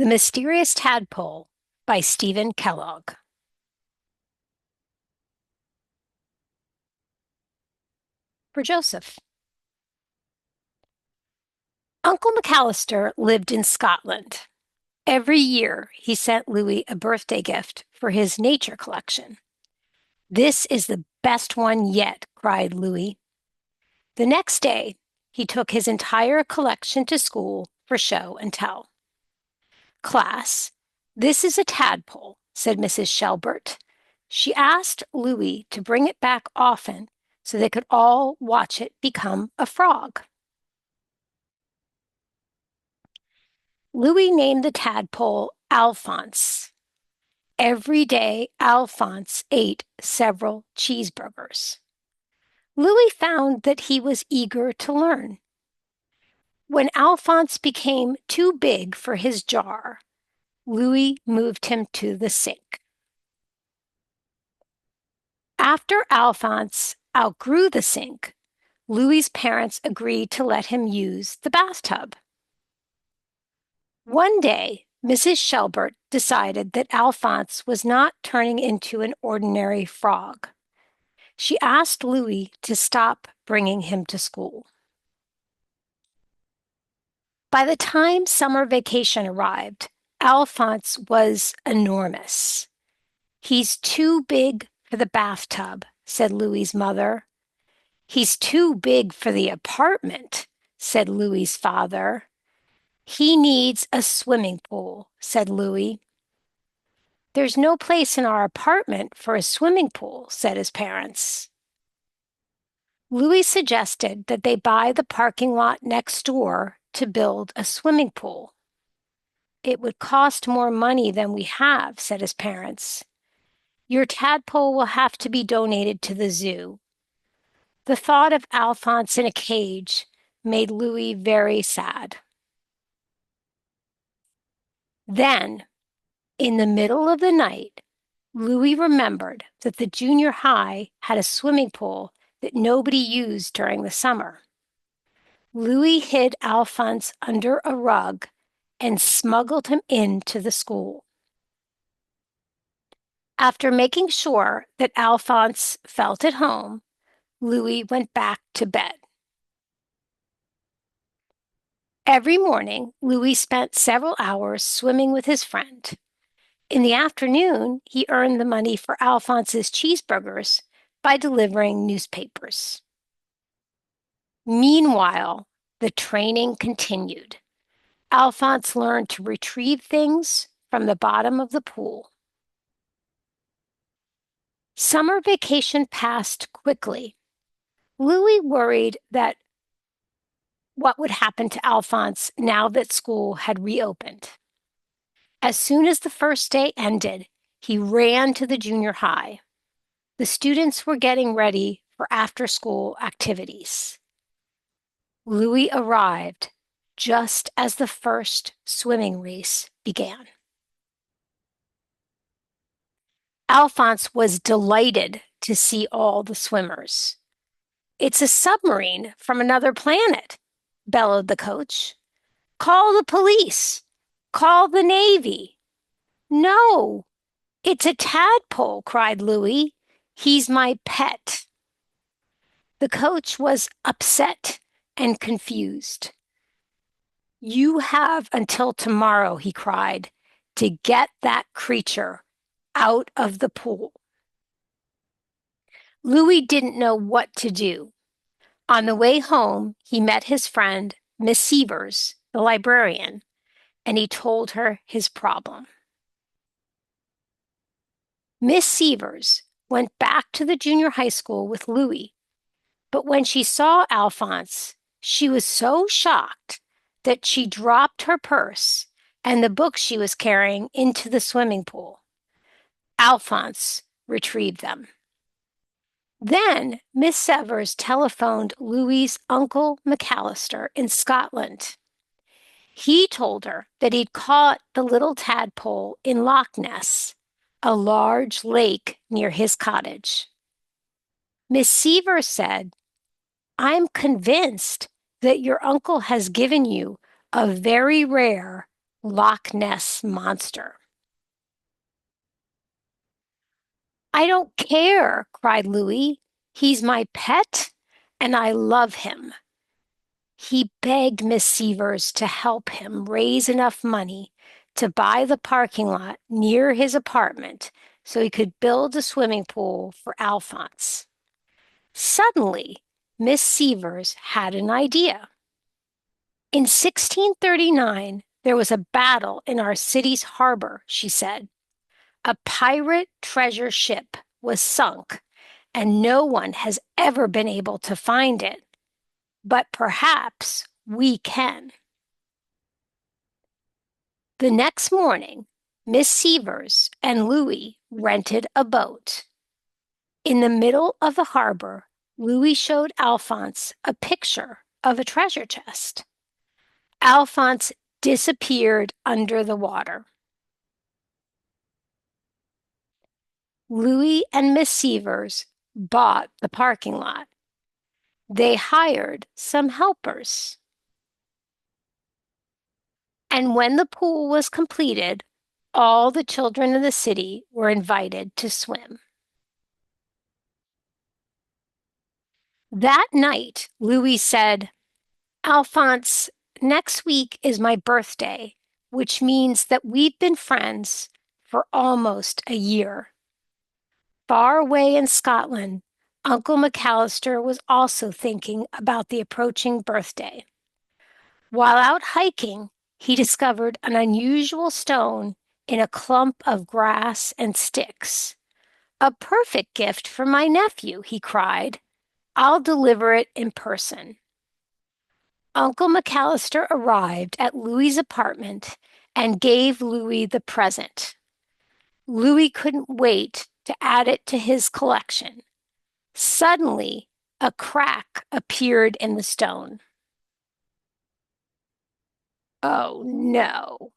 The Mysterious Tadpole by Stephen Kellogg. For Joseph. Uncle McAllister lived in Scotland. Every year he sent Louis a birthday gift for his nature collection. "This is the best one yet," cried Louis. The next day, he took his entire collection to school for show and tell. "Class, this is a tadpole," said Mrs. Shelbert. She asked Louis to bring it back often so they could all watch it become a frog. Louis named the tadpole Alphonse. Every day, Alphonse ate several cheeseburgers. Louis found that he was eager to learn. When Alphonse became too big for his jar, Louis moved him to the sink. After Alphonse outgrew the sink, Louis's parents agreed to let him use the bathtub. One day, Mrs. Shelbert decided that Alphonse was not turning into an ordinary frog. She asked Louis to stop bringing him to school. By the time summer vacation arrived, Alphonse was enormous. "He's too big for the bathtub," said Louis's mother. "He's too big for the apartment," said Louis's father. "He needs a swimming pool," said Louis. "There's no place in our apartment for a swimming pool," said his parents. Louis suggested that they buy the parking lot next door to build a swimming pool. "It would cost more money than we have," said his parents. "Your tadpole will have to be donated to the zoo." The thought of Alphonse in a cage made Louis very sad. Then, in the middle of the night, Louis remembered that the junior high had a swimming pool that nobody used during the summer. Louis hid Alphonse under a rug and smuggled him into the school. After making sure that Alphonse felt at home, Louis went back to bed. Every morning, Louis spent several hours swimming with his friend. In the afternoon, he earned the money for Alphonse's cheeseburgers by delivering newspapers. Meanwhile, the training continued. Alphonse learned to retrieve things from the bottom of the pool. Summer vacation passed quickly. Louis worried that what would happen to Alphonse now that school had reopened. As soon as the first day ended, he ran to the junior high. The students were getting ready for after-school activities. Louis arrived just as the first swimming race began. Alphonse was delighted to see all the swimmers. "It's a submarine from another planet," bellowed the coach. "Call the police. Call the Navy." "No, it's a tadpole," cried Louis. "He's my pet." The coach was upset and confused. "You have until tomorrow," he cried, "to get that creature out of the pool." Louis didn't know what to do. On the way home, he met his friend, Miss Severs, the librarian, and he told her his problem. Miss Severs went back to the junior high school with Louis, but when she saw Alphonse, she was so shocked that she dropped her purse and the books she was carrying into the swimming pool. Alphonse retrieved them. Then Miss Severs telephoned Louis's Uncle McAllister in Scotland. He told her that he'd caught the little tadpole in Loch Ness, a large lake near his cottage. Miss Severs said, "I'm convinced that your uncle has given you a very rare Loch Ness Monster. I don't care, cried Louis. He's my pet, and I love him. He begged Miss Severs to help him raise enough money to buy the parking lot near his apartment so he could build a swimming pool for Alphonse. Suddenly, Miss Severs had an idea. In 1639, there was a battle in our city's harbor, she said. A pirate treasure ship was sunk, and no one has ever been able to find it. But perhaps we can. The next morning, Miss Severs and Louis rented a boat. In the middle of the harbor, Louis showed Alphonse a picture of a treasure chest. Alphonse disappeared under the water. Louis and Miss Severs bought the parking lot. They hired some helpers. And when the pool was completed, all the children in the city were invited to swim. That night, Louis said, Alphonse, next week is my birthday, which means that we've been friends for almost a year. Far away in Scotland, Uncle McAllister was also thinking about the approaching birthday. While out hiking, he discovered an unusual stone in a clump of grass and sticks. A perfect gift for my nephew, he cried. I'll deliver it in person. Uncle McAllister arrived at Louis's apartment and gave Louis the present. Louis couldn't wait to add it to his collection. Suddenly, a crack appeared in the stone. Oh no,